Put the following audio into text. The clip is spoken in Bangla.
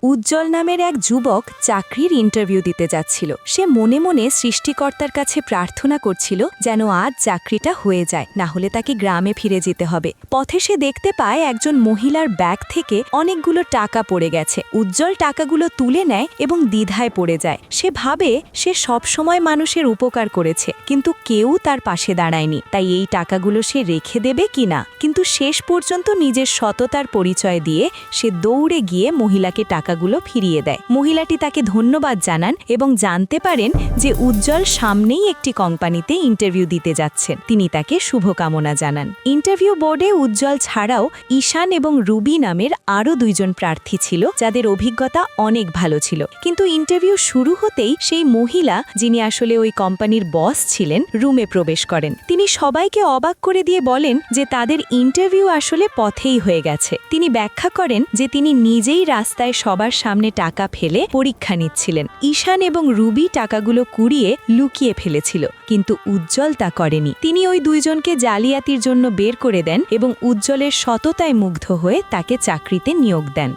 উজ্জ্বল নামের এক যুবক চাকরির ইন্টারভিউ দিতে যাচ্ছিল। সে মনে মনে সৃষ্টিকর্তার কাছে প্রার্থনা করছিল যেন আজ চাকরিটা হয়ে যায়, না হলে তাকে গ্রামে ফিরে যেতে হবে। পথে সে দেখতে পায় একজন মহিলার ব্যাগ থেকে অনেকগুলো টাকা পড়ে গেছে। উজ্জ্বল টাকাগুলো তুলে নেয় এবং দ্বিধায় পড়ে যায়। সে ভাবে সে সব সময় মানুষের উপকার করেছে, কিন্তু কেউ তার পাশে দাঁড়ায়নি। তাই এই টাকাগুলো সে রেখে দেবে কিনা, কিন্তু শেষ পর্যন্ত নিজের সততার পরিচয় দিয়ে সে দৌড়ে গিয়ে মহিলাকে টাকাগুলো ফিরিয়ে দেয়। মহিলাটি তাকে ধন্যবাদ জানান এবং জানতে পারেন যে উজ্জ্বল সামনেই একটি কোম্পানিতে ইন্টারভিউ দিতে যাচ্ছেন। তিনি তাকে শুভকামনা জানান। ইন্টারভিউ বোর্ডে উজ্জ্বল ছাড়াও ঈশান এবং রুবি নামের আরও দুইজন প্রার্থী ছিল, যাদের অভিজ্ঞতা অনেক ভালো ছিল। কিন্তু ইন্টারভিউ শুরু হতেই সেই মহিলা, যিনি আসলে ওই কোম্পানির বস ছিলেন, রুমে প্রবেশ করেন। তিনি সবাইকে অবাক করে দিয়ে বলেন যে তাদের ইন্টারভিউ আসলে পথেই হয়ে গেছে। তিনি ব্যাখ্যা করেন যে তিনি নিজেই রাস্তায় সবার সামনে টাকা ফেলে পরীক্ষা নিচ্ছিলেন। ঈশান এবং রুবি টাকাগুলো কুড়িয়ে লুকিয়ে ফেলেছিল, কিন্তু উজ্জ্বল তা করেনি। তিনি ওই দুইজনকে জালিয়াতির জন্য বের করে দেন এবং উজ্জ্বলের সততায় মুগ্ধ হয়ে তাকে চাকরিতে নিয়োগ দেন।